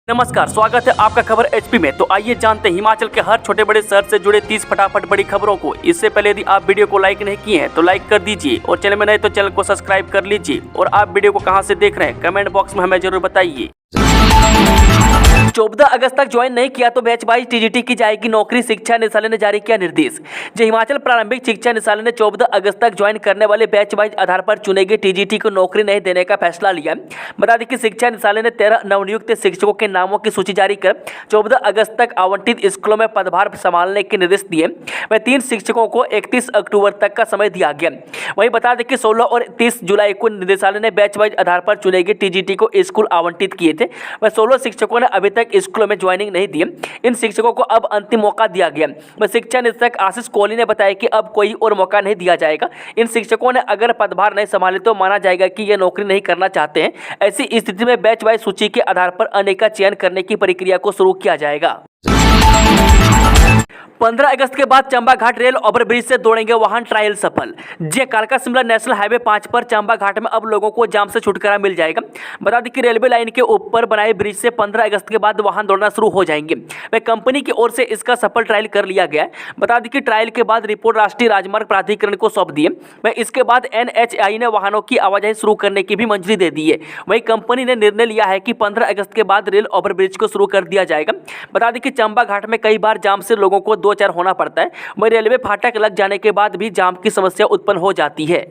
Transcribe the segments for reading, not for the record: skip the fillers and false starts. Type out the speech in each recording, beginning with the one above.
नमस्कार, स्वागत है आपका खबर एचपी में। तो आइए जानते हैं हिमाचल के हर छोटे बड़े शहर से जुड़े 30 फटाफट बड़ी खबरों को। इससे पहले यदि आप वीडियो को लाइक नहीं किए हैं तो लाइक कर दीजिए और चैनल में नए तो चैनल को सब्सक्राइब कर लीजिए। और आप वीडियो को कहां से देख रहे हैं कमेंट बॉक्स में हमें जरूर बताइए। 14 अगस्त तक ज्वाइन नहीं किया तो बैच वाइज टीजीटी की जाएगी नौकरी, शिक्षा निदेशालय ने जारी किया निर्देश। जो हिमाचल प्रारंभिक शिक्षा निदेशालय ने 14 अगस्त तक ज्वाइन करने वाले बैच वाइज आधार पर चुने गए टीजीटी को नौकरी नहीं देने का फैसला लिया। बता दें कि शिक्षा निदेशालय ने 13 नवनियुक्त शिक्षकों के नामों की सूची जारी कर 14 अगस्त तक आवंटित स्कूलों में पदभार संभालने के निर्देश दिए। वह 3 शिक्षकों को 31 अक्टूबर तक का समय दिया गया। वहीं बता दें कि 16 और 30 जुलाई को निदेशालय ने बैच वाइज आधार पर चुने गए टीजीटी को स्कूल आवंटित किए थे। वह 16 शिक्षकों ने अभी तक स्कूलों में ज्वाइनिंग नहीं दी। इन शिक्षकों को अब अंतिम मौका दिया गया। वह शिक्षा निदेशक आशीष कोहली ने बताया कि अब कोई और मौका नहीं दिया जाएगा। इन शिक्षकों ने अगर पदभार नहीं संभाले तो माना जाएगा कि ये नौकरी नहीं करना चाहते हैं। ऐसी स्थिति में बैच वाइज सूची के आधार पर अन्य का चयन करने की प्रक्रिया को शुरू किया जाएगा। 15 अगस्त के बाद चंबा घाट रेल ओवरब्रिज से दौड़ेंगे वाहन, ट्रायल सफल। जे कालका शिमला नेशनल हाईवे 5 पर चंबा घाट में अब लोगों को जाम से छुटकारा मिल जाएगा। बता दें कि रेलवे लाइन के ऊपर बनाए ब्रिज से 15 अगस्त के बाद वाहन दौड़ना शुरू हो जाएंगे। वह कंपनी की ओर से इसका सफल ट्रायल कर लिया गया है। बता दें कि ट्रायल के बाद रिपोर्ट राष्ट्रीय राजमार्ग प्राधिकरण को सौंप दी है। वह इसके बाद NHAI ने वाहनों की आवाजाही शुरू करने की भी मंजूरी दे दी है। वहीं कंपनी ने निर्णय लिया है कि 15 अगस्त के बाद रेल ओवरब्रिज को शुरू कर दिया जाएगा। बता दें कि चंबा घाट में कई बार जाम से लोगों को 2-4 होना पड़ता है। वहीं रेलवे फाटक लग जाने के बाद भी जाम की समस्या उत्पन्न हो जाती है।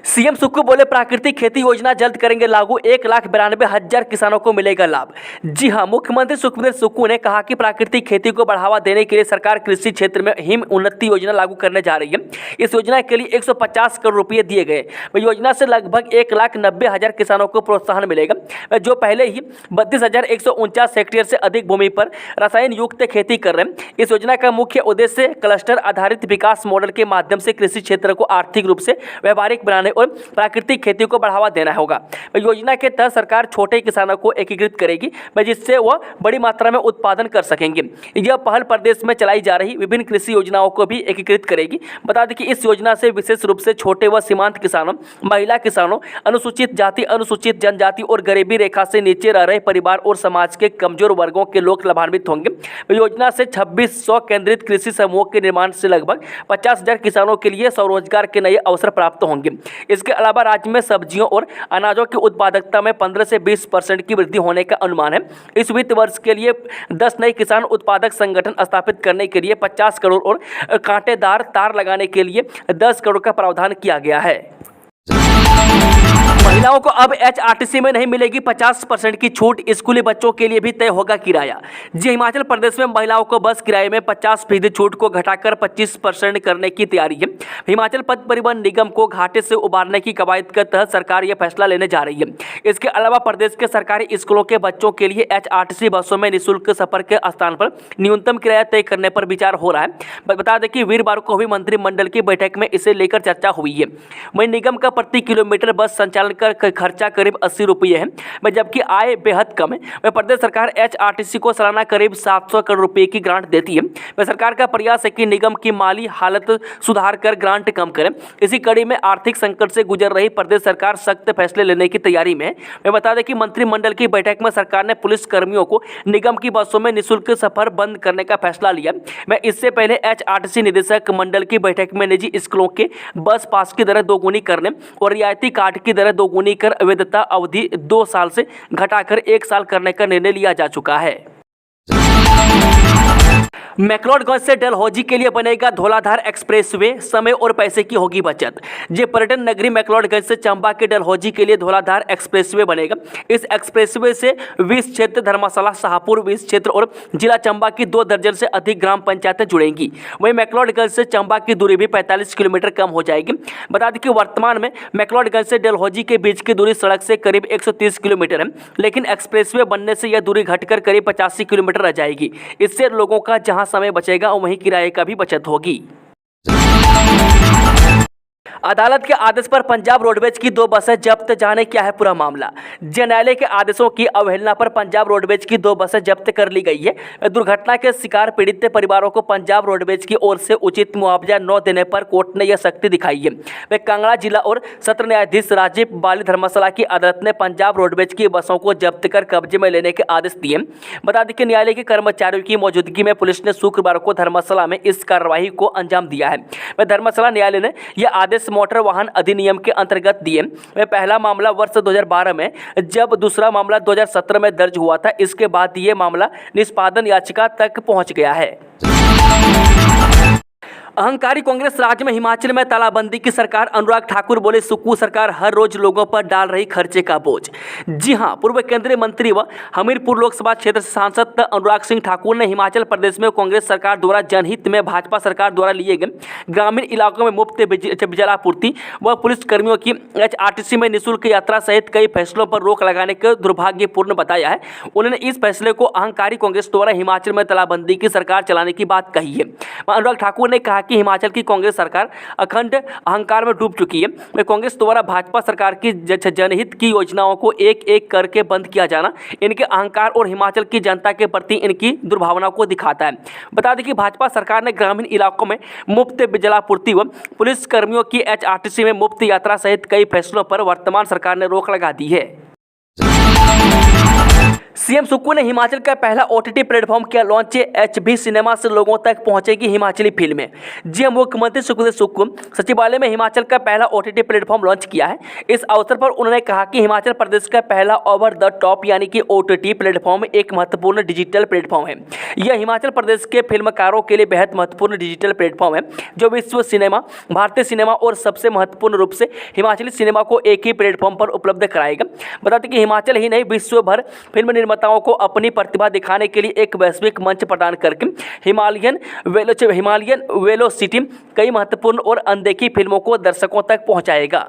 सीएम सुक्खू बोले प्राकृतिक खेती योजना जल्द करेंगे लागू, 1,92,000 किसानों को मिलेगा लाभ। जी हां, मुख्यमंत्री सुखविंदर सुक्खू ने कहा कि प्राकृतिक खेती को बढ़ावा देने के लिए सरकार कृषि क्षेत्र में हिम उन्नति योजना लागू करने जा रही है। इस योजना के लिए 150 करोड़ रुपए दिए गए। योजना से लगभग 1,90,000 किसानों को प्रोत्साहन मिलेगा जो पहले ही 32,149 हेक्टेयर से अधिक भूमि पर रसायन युक्त खेती कर रहे हैं। इस योजना का मुख्य उद्देश्य क्लस्टर आधारित विकास मॉडल के माध्यम से कृषि क्षेत्र को आर्थिक रूप से व्यावहारिक बनाने और प्राकृतिक खेती को बढ़ावा देना होगा। योजना के तहत सरकार छोटे किसानों को एकीकृत करेगी जिससे वह बड़ी मात्रा में उत्पादन कर सकेंगे। यह पहल प्रदेश में चलाई जा रही विभिन्न कृषि योजनाओं को भी एकीकृत करेगी। बता दें कि इस योजना से विशेष रूप से छोटे व सीमांत किसानों, महिला किसानों, अनुसूचित जाति, अनुसूचित जनजाति और गरीबी रेखा से नीचे रह रहे परिवार और समाज के कमजोर वर्गों के लोग लाभान्वित होंगे। योजना से 2600 केंद्रित कृषि समूह के निर्माण से लगभग 50,000 किसानों के लिए स्वरोजगार के नए अवसर प्राप्त होंगे। इसके अलावा राज्य में सब्जियों और अनाजों की उत्पादकता में 15 से 20% की वृद्धि होने का अनुमान है। इस वित्त वर्ष के लिए 10 नए किसान उत्पादक संगठन स्थापित करने के लिए 50 करोड़ और कांटेदार तार लगाने के लिए 10 करोड़ का प्रावधान किया गया है। महिलाओं को अब HRTC में नहीं मिलेगी 50% की छूट, स्कूली बच्चों के लिए भी तय होगा किराया। जी, हिमाचल प्रदेश में महिलाओं को बस किराए में 50% छूट को घटाकर 25% करने की तैयारी है। हिमाचल पथ परिवहन निगम को घाटे से उबारने की कवायद के तहत सरकार यह फैसला लेने जा रही है। इसके अलावा प्रदेश के सरकारी स्कूलों के बच्चों के लिए HRTC बसों में निःशुल्क सफर के स्थान पर न्यूनतम किराया तय करने पर विचार हो रहा है। बता दें कि वीरवार को हुई मंत्रिमंडल की बैठक में इसे लेकर चर्चा हुई है। वहीं निगम का प्रति किलोमीटर बस संचालन का खर्चा करीब 80 रुपये है, जबकि आय बेहद कम है। वह प्रदेश सरकार HRTC को सालाना करीब 700 करोड़ रुपए की ग्रांट देती है। वह सरकार का प्रयास है कि निगम की माली हालत सुधार कर ग्रांट कम करें। इसी कड़ी में आर्थिक संकट से गुजर रही प्रदेश सरकार सख्त फैसले लेने की तैयारी में है। मैं बता दें कि मंत्रिमंडल की बैठक में सरकार ने पुलिस कर्मियों को निगम की बसों में निःशुल्क सफर बंद करने का फैसला लिया। मैं इससे पहले HRTC निदेशक मंडल की बैठक में निजी स्कूलों के बस पास की दर दोगुनी करने और रियायती कार्ड की दर दोगुनी कर अवैधता अवधि 2 साल से घटाकर 1 साल करने का निर्णय लिया जा चुका है। मैक्लोडगंज से डलहौजी के लिए बनेगा धौलाधार एक्सप्रेसवे, समय और पैसे की होगी बचत। जे पर्यटन नगरी मैक्लोडगंज से चंबा के डलहौजी के लिए धौलाधार एक्सप्रेसवे बनेगा। इस एक्सप्रेसवे से 20 क्षेत्र धर्मशाला, शाहपुर 20 क्षेत्र और जिला चंबा की 2 दर्जन से अधिक ग्राम पंचायतें जुड़ेंगी। वहीं मैक्लोडगंज से चंबा की दूरी भी 45 किलोमीटर कम हो जाएगी। बता दें कि वर्तमान में मैक्लोडगंज से डलहौजी के बीच की दूरी सड़क से करीब 130 किलोमीटर है, लेकिन एक्सप्रेसवे बनने से यह दूरी घटकर करीब 85 किलोमीटर रह जाएगी। इससे लोगों का जहां समय बचेगा और वहीं किराए का भी बचत होगी। अदालत के आदेश पर पंजाब रोडवेज की 2 बसें जब्त, जाने क्या है पूरा मामला। न्यायालय के आदेशों की अवहेलना पर पंजाब रोडवेज की 2 बसें जब्त कर ली गई है। दुर्घटना के शिकार पीड़ित परिवारों को पंजाब रोडवेज की ओर से उचित मुआवजा न देने पर कोर्ट ने यह सख्ती दिखाई है। वे कांगड़ा जिला और सत्र न्यायाधीश राजीव बाली धर्मशाला की अदालत ने पंजाब रोडवेज की बसों को जब्त कर कब्जे में लेने के आदेश दिए। बता दें कि न्यायालय के कर्मचारियों की मौजूदगी में पुलिस ने शुक्रवार को धर्मशाला में इस कार्रवाई को अंजाम दिया है। धर्मशाला न्यायालय ने यह आदेश मोटर वाहन अधिनियम के अंतर्गत दिए। पहला मामला वर्ष 2012 में, जब दूसरा मामला 2017 में दर्ज हुआ था। इसके बाद ये मामला निष्पादन याचिका तक पहुंच गया है। अहंकारी कांग्रेस राज्य में हिमाचल में तालाबंदी की सरकार, अनुराग ठाकुर बोले सुक्खू सरकार हर रोज लोगों पर डाल रही खर्चे का बोझ। जी हां, पूर्व केंद्रीय मंत्री व हमीरपुर लोकसभा क्षेत्र से सांसद अनुराग सिंह ठाकुर ने हिमाचल प्रदेश में कांग्रेस सरकार द्वारा जनहित में भाजपा सरकार द्वारा लिए गए ग्रामीण इलाकों में मुफ्त जलापूर्ति व पुलिस कर्मियों की HRTC में निःशुल्क यात्रा सहित कई फैसलों पर रोक लगाने को दुर्भाग्यपूर्ण बताया है। उन्होंने इस फैसले को अहंकारी कांग्रेस द्वारा हिमाचल में तालाबंदी की सरकार चलाने की बात कही है। अनुराग ठाकुर ने कहा कि हिमाचल की कांग्रेस सरकार अखंड अहंकार में डूब चुकी है। कांग्रेस द्वारा भाजपा सरकार की जनहित की योजनाओं को एक एक करके बंद किया जाना इनके अहंकार और हिमाचल की जनता के प्रति इनकी दुर्भावना को दिखाता है। बता दें कि भाजपा सरकार ने ग्रामीण इलाकों में मुफ्त जलापूर्ति व पुलिस कर्मियों की HRTC में मुफ्त यात्रा सहित कई फैसलों पर वर्तमान सरकार ने रोक लगा दी है। सीएम सुक्खू ने हिमाचल का पहला OTT प्लेटफॉर्म किया लॉन्च। HB सिनेमा से लोगों तक पहुंचेगी हिमाचली फिल्में। जी मुख्यमंत्री सुखबीर सुक्खू सचिवालय में हिमाचल का पहला OTT प्लेटफॉर्म लॉन्च किया है। इस अवसर पर उन्होंने कहा कि हिमाचल प्रदेश का पहला ओवर द टॉप यानी कि OTT प्लेटफॉर्म एक महत्वपूर्ण डिजिटल प्लेटफॉर्म है। यह हिमाचल प्रदेश के फिल्मकारों के लिए बेहद महत्वपूर्ण डिजिटल प्लेटफॉर्म है जो विश्व सिनेमा, भारतीय सिनेमा और सबसे महत्वपूर्ण रूप से हिमाचली सिनेमा को एक ही प्लेटफॉर्म पर उपलब्ध कराएगा। बता दें कि हिमाचल ही नहीं विश्व भर फिल्म निर्माताओं को अपनी प्रतिभा दिखाने के लिए एक वैश्विक मंच प्रदान करके हिमालयन वेलोसिटी कई महत्वपूर्ण और अनदेखी फिल्मों को दर्शकों तक पहुंचाएगा।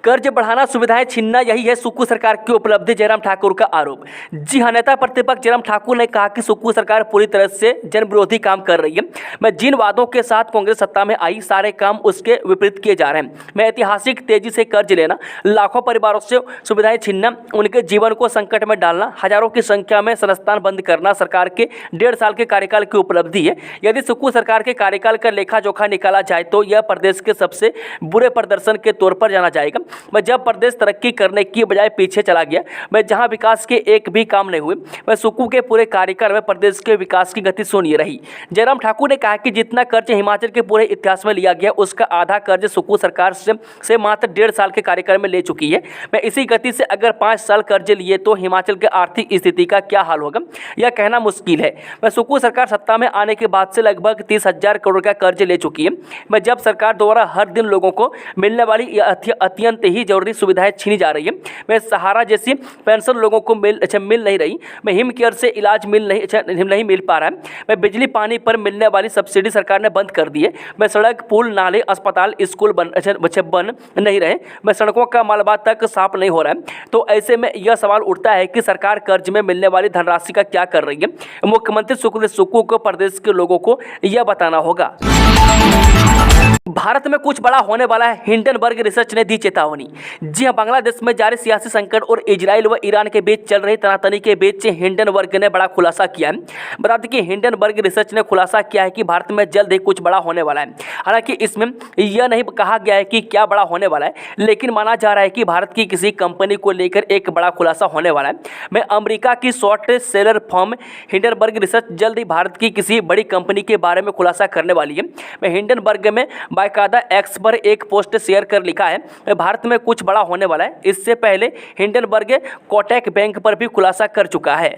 कर्ज बढ़ाना, सुविधाएं छीनना, यही है सुक्खू सरकार की उपलब्धि, जयराम ठाकुर का आरोप। जी हां, नेता प्रतिपक्ष जयराम ठाकुर ने कहा कि सुक्खू सरकार पूरी तरह से जन विरोधी काम कर रही है। मैं जिन वादों के साथ कांग्रेस सत्ता में आई सारे काम उसके विपरीत किए जा रहे हैं। मैं ऐतिहासिक तेजी से कर्ज लेना, लाखों परिवारों से सुविधाएं छीनना, उनके जीवन को संकट में डालना, हजारों की संख्या में संस्थान बंद करना सरकार के 1.5 साल के कार्यकाल की उपलब्धि है। यदि सुक्खू सरकार के कार्यकाल का लेखा जोखा निकाला जाए तो यह प्रदेश के सबसे बुरे प्रदर्शन के तौर पर जाना जाएगा। मैं जब प्रदेश तरक्की करने की बजाय पीछे चला गया, मैं जहां विकास के एक भी काम नहीं हुए, मैं सुक्खू के पूरे कार्यकाल में प्रदेश के विकास की गति शून्य रही। जयराम ठाकुर ने कहा कि जितना कर्ज हिमाचल के पूरे इतिहास में लिया गया उसका आधा कर्ज सुक्खू सरकार से मात्र 1.5 साल के कार्यकाल में ले चुकी है। मैं इसी गति से अगर 5 साल कर्ज लिए तो हिमाचल के आर्थिक स्थिति का क्या हाल होगा यह कहना मुश्किल है। मैं सुक्खू सरकार सत्ता में आने के बाद से लगभग 30,000 करोड़ का कर्ज ले चुकी है। मैं जब सरकार द्वारा हर दिन लोगों को मिलने वाली अत्यंत ही जरूरी सुविधाएं छीनी जा रही है। मैं सहारा जैसी पेंशन लोगों को मिल नहीं रही। मैं हिम केयर से इलाज नहीं मिल पा रहा है। मैं बिजली पानी पर मिलने वाली सब्सिडी सरकार ने बंद कर दी है। मैं सड़क, पुल, नाले, अस्पताल, स्कूल बन नहीं रहे। मैं सड़कों का मलबा तक साफ नहीं हो रहा है। तो ऐसे में यह सवाल उठता है कि सरकार कर्ज में मिलने वाली धनराशि का क्या कर रही है। मुख्यमंत्री सुखबीर सुक्खू को प्रदेश के लोगों को यह बताना होगा। भारत में कुछ बड़ा होने वाला है, हिंडनबर्ग रिसर्च ने दी चेतावनी। जी हां, बांग्लादेश में जारी सियासी संकट और इजराइल व ईरान के बीच चल रही तनातनी के बीच हिंडनबर्ग ने बड़ा खुलासा किया है। बता दें कि हिंडनबर्ग रिसर्च ने खुलासा किया है कि भारत में जल्द ही कुछ बड़ा होने वाला है। हालांकि इसमें यह नहीं कहा गया है कि क्या बड़ा होने वाला है, लेकिन माना जा रहा है कि भारत की किसी कंपनी को लेकर एक बड़ा खुलासा होने वाला है। मैं अमेरिका की short seller firm Hindenburg research जल्द ही भारत की किसी बड़ी कंपनी के बारे में खुलासा करने वाली है। मैं हिंडनबर्ग में बाकायदा एक्स पर एक पोस्ट शेयर कर लिखा है भारत में कुछ बड़ा होने वाला है। इससे पहले हिंडनबर्ग कोटक बैंक पर भी खुलासा कर चुका है।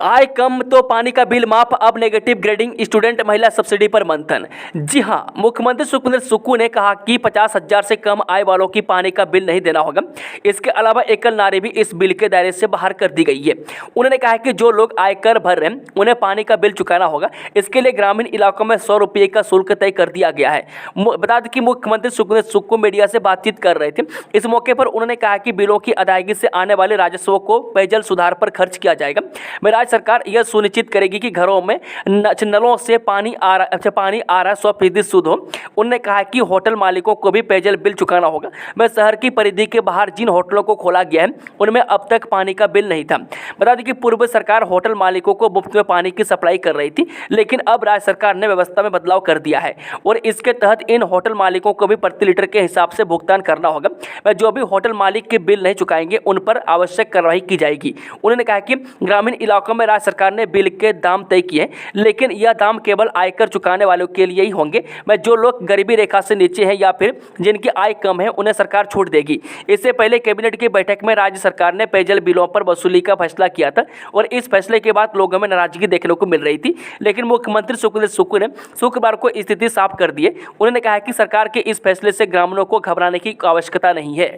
आय कम तो पानी का बिल माफ, अब नेगेटिव ग्रेडिंग, स्टूडेंट महिला सब्सिडी पर मंथन। जी हां, मुख्यमंत्री सुखबीर सुक्खू ने कहा कि 50,000 से कम आय वालों की पानी का बिल नहीं देना होगा। इसके अलावा एकल नारी भी इस बिल के दायरे से बाहर कर दी गई है। उन्होंने कहा कि जो लोग आयकर भर रहे हैं उन्हें पानी का बिल चुकाना होगा। इसके लिए ग्रामीण इलाकों में 100 रुपये का शुल्क तय कर दिया गया है। बता दें कि मुख्यमंत्री सुखबीर सुक्खू मीडिया से बातचीत कर रहे थे। इस मौके पर उन्होंने कहा कि बिलों की अदायगी से आने वाले राजस्व को पेयजल सुधार पर खर्च किया जाएगा। मैं राज्य सरकार यह सुनिश्चित करेगी कि घरों में नलों से पानी आ रहा 100% शुद्ध हो। उन्होंने कहा कि होटल मालिकों को भी पेयजल बिल चुकाना होगा। वह शहर की परिधि के बाहर जिन होटलों को खोला गया है उनमें अब तक पानी का बिल नहीं था। बता दें कि पूर्व सरकार होटल मालिकों को मुफ्त में पानी की सप्लाई कर रही थी, लेकिन अब राज्य सरकार ने व्यवस्था में बदलाव कर दिया है और इसके तहत इन होटल मालिकों को भी प्रति लीटर के हिसाब से भुगतान करना होगा। वह जो भी होटल मालिक के बिल नहीं चुकाएंगे उन पर आवश्यक कार्रवाई की जाएगी। उन्होंने कहा कि ग्रामीण इलाकों में राज्य सरकार ने बिल के दाम तय किए, लेकिन यह दाम केवल आयकर चुकाने वालों के लिए ही होंगे। वह जो लोग गरीबी रेखा से नीचे हैं या फिर जिनकी आय कम है उन्हें सरकार छूट देगी। इससे पहले कैबिनेट की बैठक में राज्य सरकार ने पेयजल बिलों पर वसूली का फैसला किया था और इस फैसले के बाद लोगों में नाराजगी देखने को मिल रही थी, लेकिन मुख्यमंत्री सुखविंदर सुक्खू ने शुक्रवार को स्थिति साफ कर दी है। उन्होंने कहा कि सरकार के इस फैसले से ग्रामीणों को घबराने की आवश्यकता नहीं है।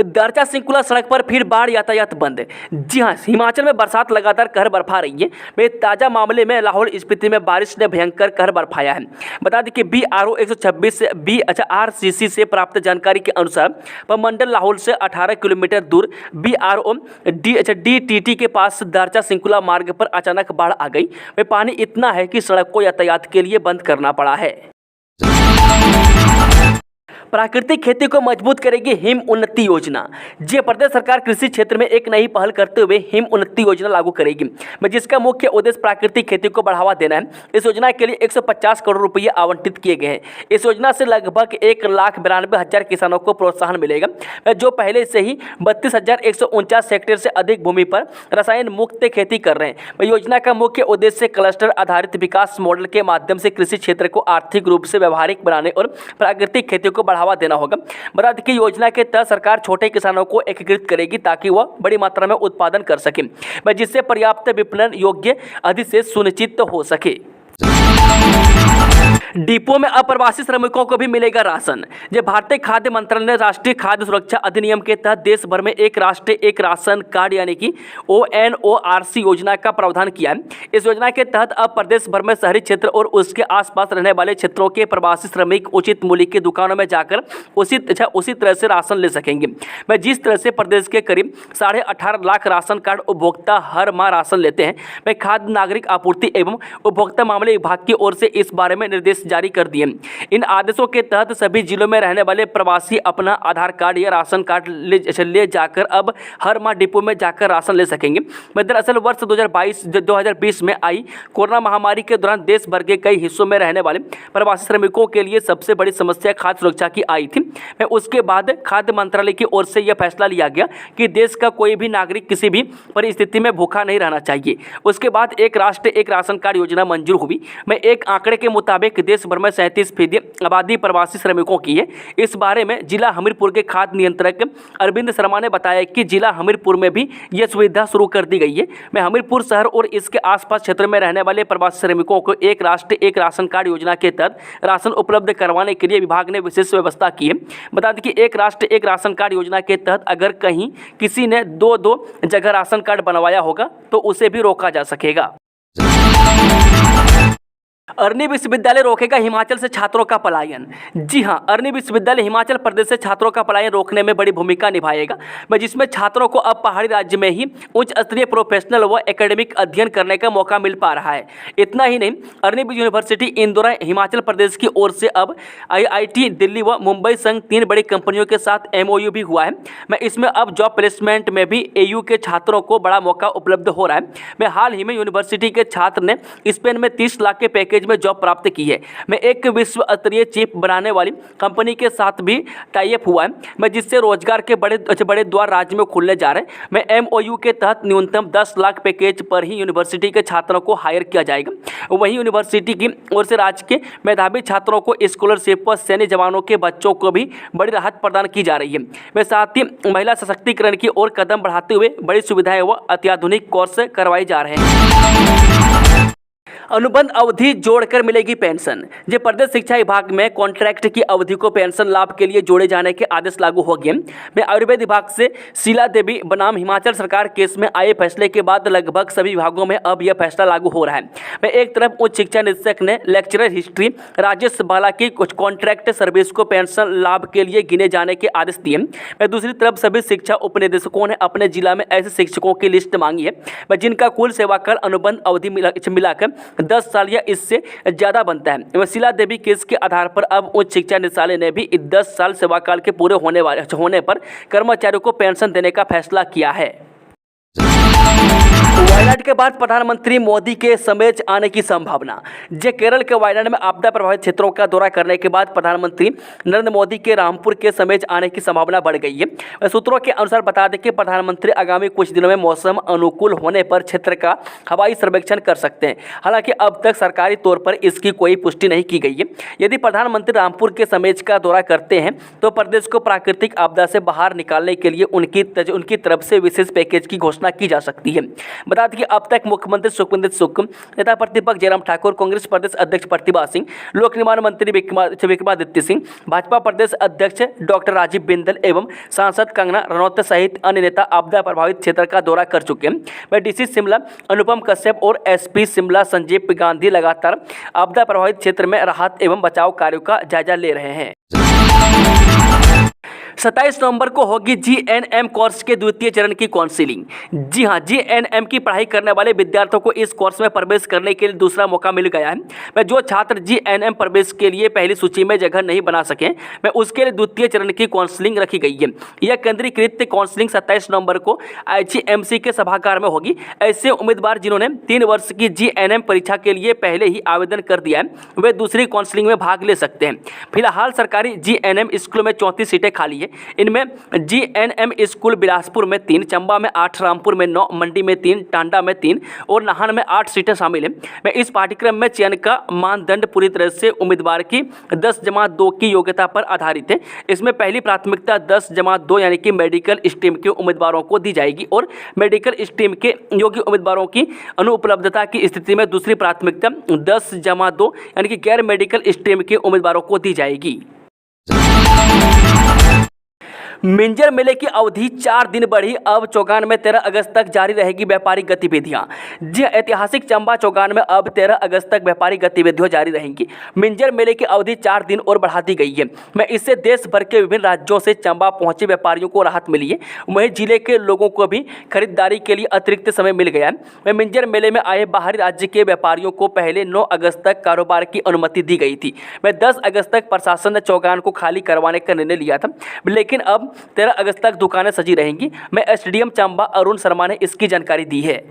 दारचा सिंकुला सड़क पर फिर बाढ़, यातायात बंद। जी हां, हिमाचल में बरसात लगातार कहर बरपा रही है। में ताजा मामले में लाहौल स्पीति में बारिश ने भयंकर कहर बरपाया है। बता दें कि BRO 126 से RCC से प्राप्त जानकारी के अनुसार मंडल लाहौल से 18 किलोमीटर दूर BRO DTT के पास दारचा सिंकुला मार्ग पर अचानक बाढ़ आ गई। में पानी इतना है कि सड़क को यातायात के लिए बंद करना पड़ा है। प्राकृतिक खेती को मजबूत करेगी हिम उन्नति योजना। जी, प्रदेश सरकार कृषि क्षेत्र में एक नई पहल करते हुए हिम उन्नति योजना लागू करेगी, जिसका मुख्य उद्देश्य प्राकृतिक खेती को बढ़ावा देना है। इस योजना के लिए 150 करोड़ रुपये आवंटित किए गए हैं। इस योजना से लगभग 1,92,000 किसानों को प्रोत्साहन मिलेगा, जो पहले से ही 32,149 हेक्टेयर से अधिक भूमि पर रसायन मुक्त खेती कर रहे हैं। योजना का मुख्य उद्देश्य क्लस्टर आधारित विकास मॉडल के माध्यम से कृषि क्षेत्र को आर्थिक रूप से व्यवहारिक बनाने और प्राकृतिक खेती को बढ़ावा देना होगा। बता दें कि योजना के तहत सरकार छोटे किसानों को एकीकृत करेगी ताकि वह बड़ी मात्रा में उत्पादन कर सके, जिससे पर्याप्त विपणन योग्य अधिशेष सुनिश्चित हो सके। डिपो में अप्रवासी श्रमिकों को भी मिलेगा राशन। जब भारतीय खाद्य मंत्रालय ने राष्ट्रीय खाद्य सुरक्षा अधिनियम के तहत देश भर में एक राष्ट्र एक राशन कार्ड यानी कि ONORC योजना का प्रावधान किया है। इस योजना के तहत अब प्रदेश भर में शहरी क्षेत्र और उसके आसपास रहने वाले क्षेत्रों के प्रवासी श्रमिक उचित मूल्य की दुकानों में जाकर उसी तरह से राशन ले सकेंगे। मैं जिस तरह से प्रदेश के करीब 18.5 लाख राशन कार्ड उपभोक्ता हर माह राशन लेते हैं, मैं खाद्य नागरिक आपूर्ति एवं उपभोक्ता मामले विभाग की ओर से इस बारे में निर्देश जारी कर दिए। इन आदेशों के तहत सभी जिलों में रहने वाले प्रवासी अपना आधार कार्ड या राशन कार्ड ले जाकर अब हर माह डिपो में जाकर राशन ले सकेंगे। दरअसल वर्ष 2020 में आई कोरोना महामारी के दौरान देश भर के कई हिस्सों में रहने वाले प्रवासी श्रमिकों के लिए सबसे बड़ी समस्या खाद्य सुरक्षा की आई थी। उसके बाद खाद्य मंत्रालय की ओर से यह फैसला लिया गया कि देश का कोई भी नागरिक किसी भी परिस्थिति में भूखा नहीं रहना चाहिए। उसके बाद एक राष्ट्र एक राशन कार्ड योजना मंजूर हुई। एक आंकड़े के मुताबिक देश भर में 37% आबादी प्रवासी श्रमिकों की है। इस बारे में जिला हमीरपुर के खाद्य नियंत्रक अरविंद शर्मा ने बताया कि जिला हमीरपुर में भी यह सुविधा शुरू कर दी गई है। हमीरपुर शहर और इसके आसपास क्षेत्र में रहने वाले प्रवासी श्रमिकों को एक राष्ट्र एक राशन कार्ड योजना के तहत राशन उपलब्ध करवाने के लिए विभाग ने विशेष व्यवस्था की है। बता दें कि एक राष्ट्र एक राशन कार्ड योजना के तहत अगर कहीं किसी ने दो जगह राशन कार्ड बनवाया होगा तो उसे भी रोका जा सकेगा। अरनी विश्वविद्यालय रोकेगा हिमाचल से छात्रों का पलायन। जी हां, अरनी विश्वविद्यालय हिमाचल प्रदेश से छात्रों का पलायन रोकने में बड़ी भूमिका निभाएगा, जिसमें छात्रों को अब पहाड़ी राज्य में ही उच्च स्तरीय प्रोफेशनल व एकेडमिक अध्ययन करने का मौका मिल पा रहा है। इतना ही नहीं, अरनी यूनिवर्सिटी इंदौर हिमाचल प्रदेश की ओर से अब IIT दिल्ली व मुंबई संग 3 बड़ी कंपनियों के साथ MOU भी हुआ है। इसमें अब जॉब प्लेसमेंट में भी AU के छात्रों को बड़ा मौका उपलब्ध हो रहा है। हाल ही में यूनिवर्सिटी के छात्र ने स्पेन में 30 लाख के पैकेज में जॉब प्राप्त की है। एक विश्व स्तरीय चिप बनाने वाली कंपनी के साथ भी टाई अप हुआ है, जिससे रोजगार के बड़े द्वार राज्य में खुलने जा रहे हैं। MOU के तहत न्यूनतम 10 लाख पैकेज पर ही यूनिवर्सिटी के छात्रों को हायर किया जाएगा। वहीं यूनिवर्सिटी की ओर से राज्य के मेधावी छात्रों को स्कॉलरशिप व सैन्य जवानों के बच्चों को भी बड़ी राहत प्रदान की जा रही है। साथ ही महिला सशक्तिकरण की ओर कदम बढ़ाते हुए बड़ी सुविधाएं व अत्याधुनिक कोर्स करवाए जा रहे हैं। अनुबंध अवधि जोड़कर मिलेगी पेंशन। जो प्रदेश शिक्षा विभाग में कॉन्ट्रैक्ट की अवधि को पेंशन लाभ के लिए जोड़े जाने के आदेश लागू हो गए। मैं आयुर्वेद विभाग से शीला देवी बनाम हिमाचल सरकार केस में आए फैसले के बाद लगभग सभी विभागों में अब यह फैसला लागू हो रहा है। मैं एक तरफ उच्च शिक्षा निदेशक ने लेक्चरर हिस्ट्री राजेश बाला की कुछ कॉन्ट्रैक्ट सर्विस को पेंशन लाभ के लिए गिने जाने के आदेश दिए। मैं दूसरी तरफ सभी शिक्षा उपनिदेशकों ने अपने जिला में ऐसे शिक्षकों की लिस्ट मांगी है जिनका कुल सेवाकाल अनुबंध अवधि मिलाकर 10 साल या इससे ज़्यादा बनता है। वह शीला देवी केस के आधार पर अब उच्च शिक्षा निदेशालय ने भी 10 साल सेवाकाल के पूरे होने पर कर्मचारियों को पेंशन देने का फैसला किया है। वायनाड के बाद प्रधानमंत्री मोदी के समेत आने की संभावना। जे केरल के वायनाड में आपदा प्रभावित क्षेत्रों का दौरा करने के बाद प्रधानमंत्री नरेंद्र मोदी के रामपुर के समेत आने की संभावना बढ़ गई है। सूत्रों के अनुसार बता दें कि प्रधानमंत्री आगामी कुछ दिनों में मौसम अनुकूल होने पर क्षेत्र का हवाई सर्वेक्षण कर सकते हैं। हालांकि अब तक सरकारी तौर पर इसकी कोई पुष्टि नहीं की गई है। यदि प्रधानमंत्री रामपुर के समेत का दौरा करते हैं तो प्रदेश को प्राकृतिक आपदा से बाहर निकालने के लिए उनकी तरफ से विशेष पैकेज की घोषणा की जा सकती है। बता दें कि अब तक मुख्यमंत्री सुखविंदर सुक्खू, नेता प्रतिपक्ष जयराम ठाकुर, कांग्रेस प्रदेश अध्यक्ष प्रतिभा सिंह, लोक निर्माण मंत्री विक्रमादित्य सिंह, भाजपा प्रदेश अध्यक्ष डॉक्टर राजीव बिंदल एवं सांसद कंगना रनौत सहित अन्य नेता आपदा प्रभावित क्षेत्र का दौरा कर चुके हैं। वह डीसी शिमला अनुपम कश्यप और एसपी शिमला संजीव गांधी लगातार आपदा प्रभावित क्षेत्र में राहत एवं बचाव कार्यों का जायजा ले रहे हैं। 27 नवंबर को होगी जीएनएम कोर्स के द्वितीय चरण की काउंसलिंग। जी हां, जीएनएम की पढ़ाई करने वाले विद्यार्थियों को इस कोर्स में प्रवेश करने के लिए दूसरा मौका मिल गया है। मैं जो छात्र जीएनएम प्रवेश के लिए पहली सूची में जगह नहीं बना सके, मैं उसके लिए द्वितीय चरण की काउंसलिंग रखी गई है। यह केंद्रीकृत काउंसलिंग 27 नवंबर को आईजीएमसी के सभागार में होगी। ऐसे उम्मीदवार जिन्होंने 3 वर्ष की जीएनएम परीक्षा के लिए पहले ही आवेदन कर दिया है, वे दूसरी काउंसलिंग में भाग ले सकते हैं। फिलहाल सरकारी जीएनएम स्कूलों में 34 सीटें खाली है। इनमें जीएनएम स्कूल बिलासपुर में 3, चंबा में 8, रामपुर में 9, मंडी में 3, टांडा में 3 और नाहन में 8 सीटें शामिल हैं। मैं इस पाठ्यक्रम में चयन का मानदंड पूरी तरह से उम्मीदवार की 10+2 की योग्यता पर आधारित है। इसमें पहली प्राथमिकता 10+2 यानी कि मेडिकल स्ट्रीम के उम्मीदवारों को दी जाएगी और मेडिकल स्ट्रीम के योग्य उम्मीदवारों की अनुपलब्धता की स्थिति में दूसरी प्राथमिकता 10+2 यानी कि गैर मेडिकल स्ट्रीम के उम्मीदवारों को दी जाएगी। मिंजर मेले की अवधि 4 दिन बढ़ी, अब चौगान में 13 अगस्त तक जारी रहेगी व्यापारिक गतिविधियां। जी, ऐतिहासिक चंबा चौगान में अब 13 अगस्त तक व्यापारिक गतिविधियां जारी रहेंगी। मिंजर मेले की अवधि 4 दिन और बढ़ा दी गई है। मैं इससे देश भर के विभिन्न राज्यों से चंबा पहुंचे व्यापारियों को राहत मिली है। वहीं जिले के लोगों को भी खरीदारी के लिए अतिरिक्त समय मिल गया है। मैं मिंजर मेले में आए बाहरी राज्य के व्यापारियों को पहले 9 अगस्त तक कारोबार की अनुमति दी गई थी। मैं 10 अगस्त तक प्रशासन ने चौगान को खाली करवाने का निर्णय लिया था, लेकिन अब 13 अगस्त तक दुकानें सजी रहेंगी। मैं एसडीएम चंबा अरुण शर्मा ने इसकी जानकारी दी है।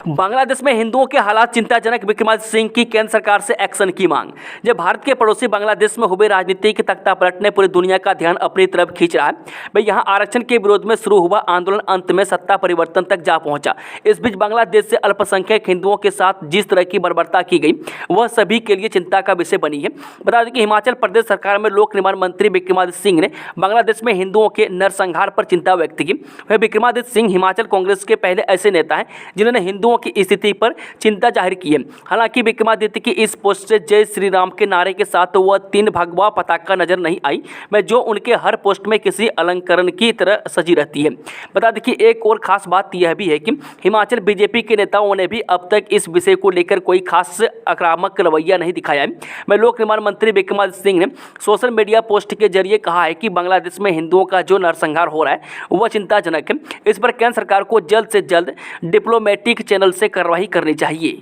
बांग्लादेश में हिंदुओं के हालात चिंताजनक, विक्रमादित्य सिंह की केंद्र सरकार से एक्शन की मांग। जब भारत के पड़ोसी बांग्लादेश में हुए राजनीतिक तख्तापलट ने पूरी दुनिया का ध्यान अपनी तरफ खींच रहा है। वह यहां आरक्षण के विरोध में शुरू हुआ आंदोलन अंत में सत्ता परिवर्तन तक जा पहुंचा। इस बीच बांग्लादेश से अल्पसंख्यक हिंदुओं के साथ जिस तरह की बर्बरता की गई वह सभी के लिए चिंता का विषय बनी है। बता दें कि हिमाचल प्रदेश सरकार में लोक निर्माण मंत्री विक्रमादित्य सिंह ने बांग्लादेश में हिंदुओं के नरसंहार पर चिंता व्यक्त की। वह विक्रमादित्य सिंह हिमाचल कांग्रेस के पहले ऐसे नेता हैं जिन्होंने हिंदुओं की स्थिति पर चिंता जाहिर की है। हालांकि विक्रमादित्य की इस पोस्ट से जय श्री राम के नारे के साथ वह 3 भगवा पताका नजर नहीं आई, मैं जो उनके हर पोस्ट में किसी अलंकरण की तरह सजी रहती है। बता दें कि एक और खास बात यह भी है कि हिमाचल बीजेपी के नेताओं ने भी अब तक इस विषय को लेकर कोई खास आक्रामक रवैया नहीं दिखाया है। मैं लोक निर्माण मंत्री विक्रमादित्य सिंह ने सोशल मीडिया पोस्ट के जरिए कहा है कि बांग्लादेश में हिंदुओं का जो नरसंहार हो रहा है वह चिंताजनक है। इस पर केंद्र सरकार को जल्द से जल्द डिप्लोमेटिक चैनल से कार्रवाई करनी चाहिए।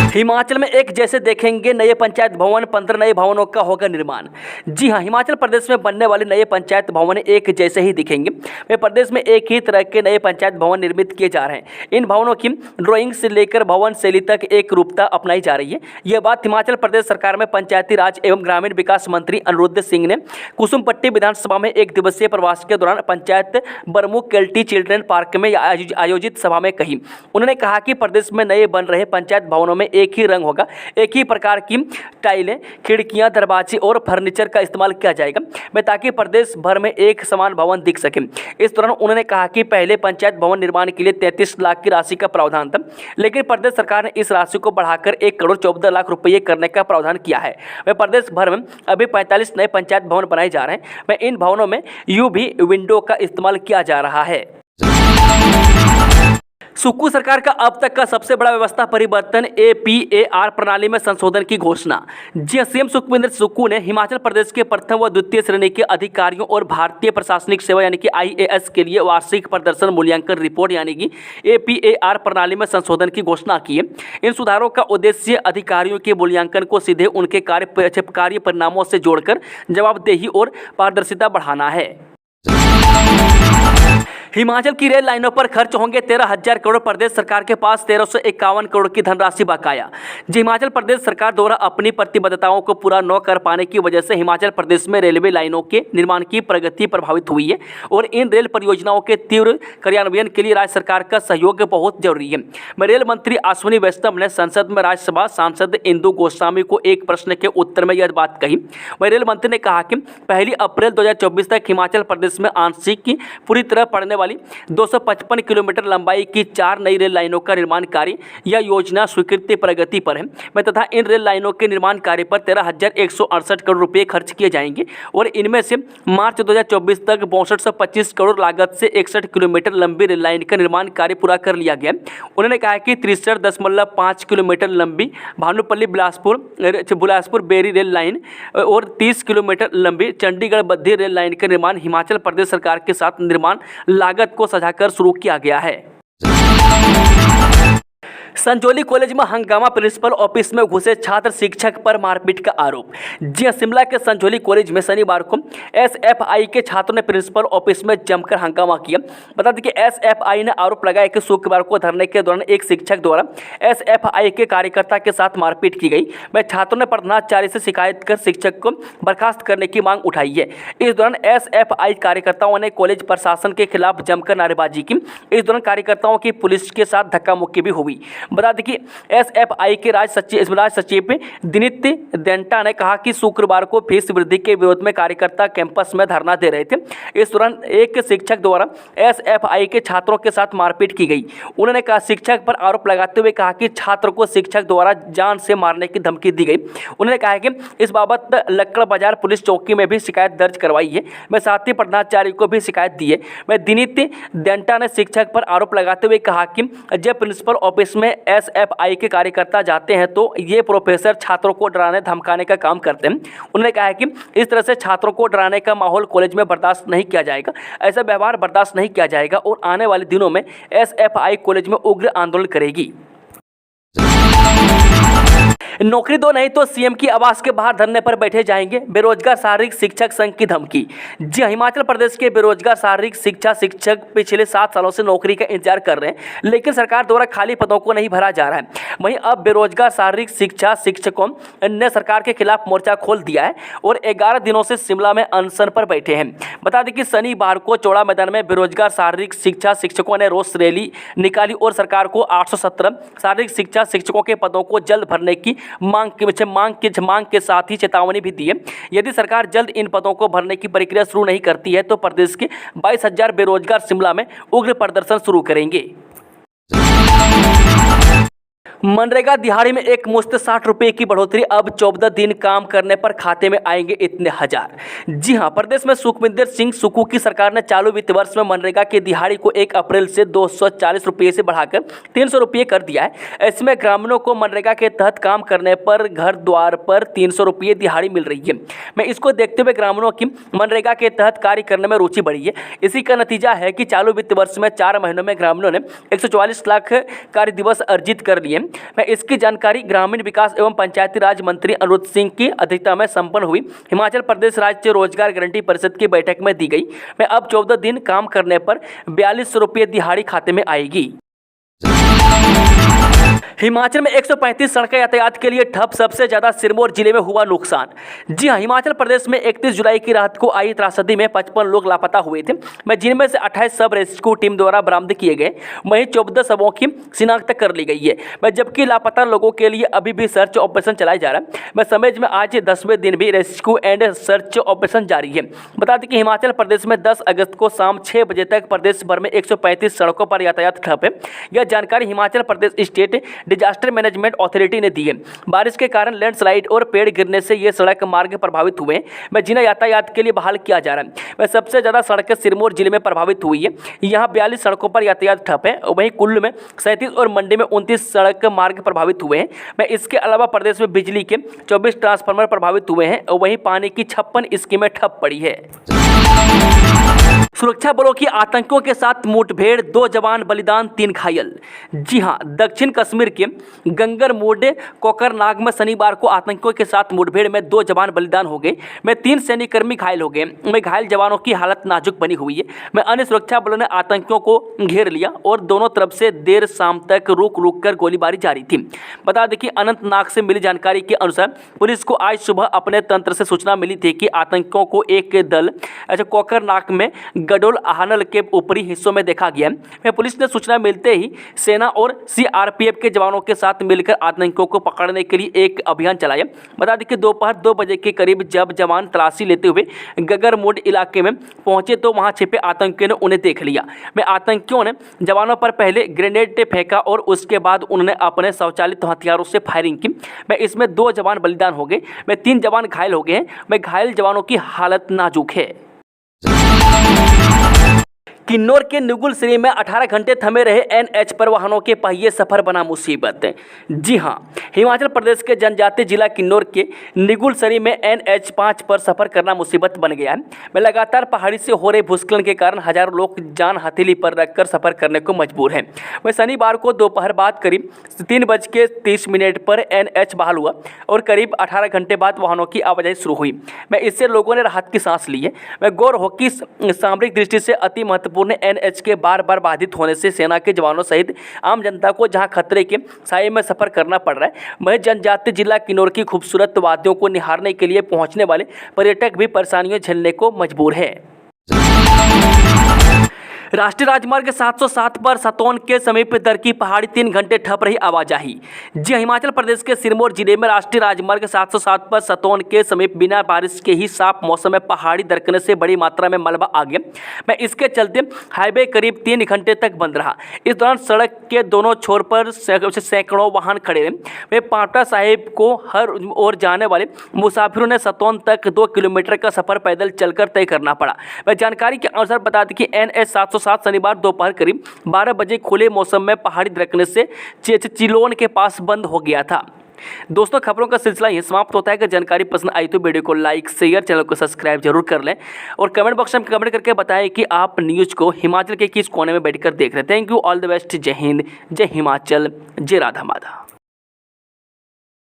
हिमाचल में एक जैसे देखेंगे नए पंचायत भवन, 15 नए भवनों का होगा निर्माण। जी हां, हिमाचल प्रदेश में बनने वाले नए पंचायत भवन एक जैसे ही दिखेंगे। वे प्रदेश में एक ही तरह के नए पंचायत भवन निर्मित किए जा रहे हैं। इन भवनों की ड्राइंग से लेकर भवन शैली तक एक रूपता अपनाई जा रही है। यह बात हिमाचल प्रदेश सरकार में पंचायती राज एवं ग्रामीण विकास मंत्री अनिरुद्ध सिंह ने कुसुमपट्टी विधानसभा में 1 दिवसीय प्रवास के दौरान पंचायत बरमुख केल्टी चिल्ड्रन पार्क में आयोजित सभा में कही। उन्होंने कहा कि प्रदेश में नए बन रहे पंचायत भवनों में एक ही रंग होगा, एक ही प्रकार की टाइलें, खिड़कियां, दरवाजे और फर्नीचर का इस्तेमाल किया जाएगा, ताकि प्रदेश भर में एक समान भवन दिख सके। इस दौरान उन्होंने कहा कि पहले पंचायत भवन निर्माण के लिए 33 लाख की राशि का प्रावधान था, लेकिन प्रदेश सरकार ने इस राशि को बढ़ाकर 1 करोड़ 14 लाख रुपये करने का प्रावधान किया है। वह प्रदेश भर में अभी 45 नए पंचायत भवन बनाए जा रहे हैं। वह इन भवनों में यूवी विंडो का इस्तेमाल किया जा रहा है। सुक्कू सरकार का अब तक का सबसे बड़ा व्यवस्था परिवर्तन APAR प्रणाली में संशोधन की घोषणा। जी सीएम सुखविंदर सुक्कू ने हिमाचल प्रदेश के प्रथम व द्वितीय श्रेणी के अधिकारियों और भारतीय प्रशासनिक सेवा यानी कि IAS के लिए वार्षिक प्रदर्शन मूल्यांकन रिपोर्ट यानी कि APAR प्रणाली में संशोधन की घोषणा की है। इन सुधारों का उद्देश्य अधिकारियों के मूल्यांकन को सीधे उनके कार्य परिणामों से जोड़कर जवाबदेही और पारदर्शिता बढ़ाना है। हिमाचल की रेल लाइनों पर खर्च होंगे 13,000 करोड़। प्रदेश सरकार के पास 1351 करोड़ की धनराशि बकाया। हिमाचल प्रदेश सरकार द्वारा अपनी प्रतिबद्धताओं को पूरा न कर पाने की वजह से हिमाचल प्रदेश में रेलवे लाइनों के निर्माण की प्रगति प्रभावित हुई है और इन रेल परियोजनाओं के तीव्र कार्यान्वयन के लिए राज्य सरकार का सहयोग बहुत जरूरी है। रेल मंत्री अश्विनी वैष्णव ने संसद में राज्यसभा सांसद इंदु गोस्वामी को एक प्रश्न के उत्तर में यह बात कही। वह रेल मंत्री ने कहा कि 1 अप्रैल 2024 तक हिमाचल प्रदेश में आंशिक की पूरी तरह पड़ने वाली 255 किलोमीटर लंबाई की 4 नई रेल लाइनों का निर्माण कार्य या योजना स्वीकृति प्रगति पर है तथा इन रेल लाइनों के निर्माण कार्य पर 13,168 करोड़ रुपए खर्च किए जाएंगे और इनमें से मार्च 2024 तक 6225 करोड़ लागत से 61 किलोमीटर लंबी रेल लाइन का निर्माण कार्य पूरा कर लिया गया। उन्होंने कहा कि 63.5 किलोमीटर लंबी भानुपल्ली बिलासपुर बेरी रेल लाइन और 30 किलोमीटर लंबी चंडीगढ़ बद्दी रेल लाइन का निर्माण हिमाचल प्रदेश सरकार के साथ निर्माण लागत को सजाकर शुरू किया गया है। संजौली कॉलेज में हंगामा, प्रिंसिपल ऑफिस में घुसे छात्र शिक्षक पर मारपीट का आरोप। जी शिमला के संजौली कॉलेज में शनिवार को SFI के छात्रों ने प्रिंसिपल ऑफिस में जमकर हंगामा किया। बता दें कि SFI ने आरोप लगाया कि शुक्रवार को धरने के दौरान एक शिक्षक द्वारा SFI के कार्यकर्ता के साथ मारपीट की गई। वह छात्रों ने प्रधानाचार्य से शिकायत कर शिक्षक को बर्खास्त करने की मांग उठाई है। इस दौरान SFI कार्यकर्ताओं ने कॉलेज प्रशासन के खिलाफ जमकर नारेबाजी की। इस दौरान कार्यकर्ताओं की पुलिस के साथ धक्का मुक्की भी हुई। बता दें कि SFI के राज्य सचिव दिनित देंटा ने कहा कि शुक्रवार को फीस वृद्धि के विरोध में कार्यकर्ता कैंपस में धरना दे रहे थे। इस दौरान एक शिक्षक द्वारा SFI के छात्रों के साथ मारपीट की गई। उन्होंने कहा शिक्षक पर आरोप लगाते हुए कहा कि छात्र को शिक्षक द्वारा जान से मारने की धमकी दी गई। उन्होंने कहा कि इस बाबत लक्कड़ बाजार पुलिस चौकी में भी शिकायत दर्ज करवाई है। मैं साथ ही प्रधानाचार्य को भी शिकायत दी है। मैं दिनित देंटा ने शिक्षक पर आरोप लगाते हुए कहा कि जब प्रिंसिपल ऑफिस में SFI के कार्यकर्ता जाते हैं तो ये प्रोफेसर छात्रों को डराने धमकाने का काम करते हैं। उन्होंने कहा है कि इस तरह से छात्रों को डराने का माहौल कॉलेज में बर्दाश्त नहीं किया जाएगा। ऐसा व्यवहार बर्दाश्त नहीं किया जाएगा और आने वाले दिनों में SFI कॉलेज में उग्र आंदोलन करेगी। नौकरी दो नहीं तो सीएम की आवास के बाहर धरने पर बैठे जाएंगे, बेरोजगार शारीरिक शिक्षक संघ की धमकी। जी हिमाचल प्रदेश के बेरोजगार शारीरिक शिक्षा शिक्षक पिछले 7 सालों से नौकरी का इंतजार कर रहे हैं, लेकिन सरकार द्वारा खाली पदों को नहीं भरा जा रहा है। वहीं अब बेरोजगार शारीरिक शिक्षा शिक्षकों ने सरकार के खिलाफ मोर्चा खोल दिया है और 11 दिनों से शिमला में अनशन पर बैठे हैं। बता दें कि शनिवार को चौड़ा मैदान में बेरोजगार शारीरिक शिक्षा शिक्षकों ने रोष रैली निकाली और सरकार को 817 शारीरिक शिक्षा शिक्षकों के पदों को जल्द भरने की मांग के साथ ही चेतावनी भी दी है। यदि सरकार जल्द इन पदों को भरने की प्रक्रिया शुरू नहीं करती है तो प्रदेश के 22,000 बेरोजगार शिमला में उग्र प्रदर्शन शुरू करेंगे। मनरेगा दिहाड़ी में एक मुश्त 60 रुपये की बढ़ोतरी, अब 14 दिन काम करने पर खाते में आएंगे इतने हजार। जी हां, प्रदेश में सुखविंदर सिंह सुक्खू की सरकार ने चालू वित्त वर्ष में मनरेगा की दिहाड़ी को 1 अप्रैल से 240 रुपये से बढ़ाकर 300 रुपये कर दिया है। इसमें ग्रामीणों को मनरेगा के तहत काम करने पर घर द्वार पर 300 रुपये दिहाड़ी मिल रही है। मैं इसको देखते हुए ग्रामीणों की मनरेगा के तहत कार्य करने में रुचि बढ़ी है। इसी का नतीजा है कि चालू वित्त वर्ष में 4 महीनों में ग्रामीणों ने 144 लाख कार्य दिवस अर्जित कर लिए। मैं इसकी जानकारी ग्रामीण विकास एवं पंचायती राज मंत्री अनुरुद्ध सिंह की अध्यक्षता में संपन्न हुई हिमाचल प्रदेश राज्य रोजगार गारंटी परिषद की बैठक में दी गई। मैं अब 14 दिन काम करने पर 42 रुपये दिहाड़ी खाते में आएगी। हिमाचल में 135 सड़कें यातायात के लिए ठप, सबसे ज्यादा सिरमौर जिले में हुआ नुकसान। जी हां, हिमाचल प्रदेश में 31 जुलाई की रात को आई त्रासदी में 55 लोग लापता हुए थे, जिनमें से 28 सब रेस्क्यू टीम द्वारा बरामद किए गए, वहीं 14 शवों की शिनाख्त कर ली गई है, जबकि लापता लोगों के लिए अभी भी सर्च ऑपरेशन चलाया जा रहा है। समय में आज 10वें दिन भी रेस्क्यू एंड सर्च ऑपरेशन जारी है। बता दें कि हिमाचल प्रदेश में 10 अगस्त को शाम 6 बजे तक प्रदेश भर में 135 सड़कों पर यातायात ठप है। यह जानकारी Himachal Pradesh state disaster management authority ने दी है। बारिश के कारण लैंडस्लाइड और पेड़ गिरने से ये सड़क मार्ग प्रभावित हुए हैं, जिन्हें यातायात के लिए बहाल किया जा रहा है। सबसे ज्यादा सड़कें सिरमौर जिले में प्रभावित हुई है। यहाँ 42 सड़कों पर यातायात ठप है, वहीं कुल्लू में 37 और मंडी में 29 सड़क मार्ग प्रभावित हुए हैं। इसके अलावा प्रदेश में बिजली के 24 ट्रांसफार्मर प्रभावित हुए हैं, वहीं पानी की 56 स्कीमें ठप पड़ी है। सुरक्षा बलों की आतंकियों के साथ मुठभेड़, 2 जवान बलिदान, 3 घायल। जी हां, दक्षिण कश्मीर के गंगर मोडे कोकरनाग में शनिवार को आतंकियों के साथ मुठभेड़ में 2 जवान बलिदान हो गए, 3 सैन्यकर्मी घायल हो गए। घायल जवानों की हालत नाजुक बनी हुई है। अन्य सुरक्षा बलों ने आतंकियों को घेर लिया और दोनों तरफ से देर शाम तक रुक कर गोलीबारी जारी थी। बता दें कि अनंतनाग से मिली जानकारी के अनुसार पुलिस को आज सुबह अपने तंत्र से सूचना मिली थी कि आतंकियों को एक दल कोकरनाग में गडोल आहनल के ऊपरी हिस्सों में देखा गया। पुलिस ने सूचना मिलते ही सेना और सीआरपीएफ के जवानों के साथ मिलकर आतंकियों को पकड़ने के लिए एक अभियान चलाया। बता दें कि दोपहर 2 बजे के करीब जब जवान तलाशी लेते हुए गगरमोड इलाके में पहुंचे तो वहां छिपे आतंकियों ने उन्हें देख लिया। आतंकियों ने जवानों पर पहले ग्रेनेड फेंका और उसके बाद उन्होंने अपने स्वचालित हथियारों से फायरिंग की। इसमें 2 जवान बलिदान हो गए, 3 जवान घायल हो गए हैं। घायल जवानों की हालत नाजुक है। किन्नौर के निगुलसरी में 18 घंटे थमे रहे एनएच पर वाहनों के पहिए, सफर बना मुसीबत। जी हां, हिमाचल प्रदेश के जनजातीय जिला किन्नौर के निगुलसरी में एनएच 5 पर सफर करना मुसीबत बन गया है। लगातार पहाड़ी से हो रहे भूस्खलन के कारण हजारों लोग जान हथेली पर रखकर सफर करने को मजबूर हैं। शनिवार को दोपहर बाद करीब 3:30 पर एनएच बहाल हुआ और करीब 18 घंटे बाद वाहनों की आवाजाही शुरू हुई। इससे लोगों ने राहत की सांस ली है। गौर हो कि सामरिक दृष्टि से अति महत्वपूर्ण एनएच के बार बाधित होने से सेना के जवानों सहित आम जनता को जहां खतरे के साए में सफर करना पड़ रहा है, वहीं जनजातीय जिला किन्नौर की खूबसूरत वादियों को निहारने के लिए पहुंचने वाले पर्यटक भी परेशानियां झेलने को मजबूर है। राष्ट्रीय राजमार्ग 707 पर सतौन के समीप दरकी पहाड़ी 3 घंटे ठप रही आवाजाही। जी, हिमाचल प्रदेश के सिरमौर जिले में राष्ट्रीय राजमार्ग 707 पर सतौन के समीप बिना बारिश के ही साफ मौसम में पहाड़ी दरकने से बड़ी मात्रा में मलबा आ गया। इसके चलते हाईवे करीब 3 घंटे तक बंद रहा। इस दौरान सड़क के दोनों छोर पर सैकड़ों वाहन खड़े रहे। पांवटा साहिब को हर ओर जाने वाले मुसाफिरों ने सतौन तक 2 किलोमीटर का सफर पैदल चलकर तय करना पड़ा। जानकारी के अनुसार बता दें कि एनएच 707 शनिवार दोपहर करीब 12 बजे खुले मौसम में पहाड़ी दरकने से चिलोन के पास बंद हो गया था। दोस्तों, खबरों का सिलसिला यहीं समाप्त होता है। अगर जानकारी पसंद आई तो वीडियो को लाइक, शेयर, चैनल को सब्सक्राइब जरूर कर लें और कमेंट बॉक्स में कमेंट करके बताएं कि आप न्यूज़ को हिमाचल के किस कोने में बैठकर देख रहे हैं। Thank you, all the best. जय हिंद, जय हिमाचल, जय राधा माधव।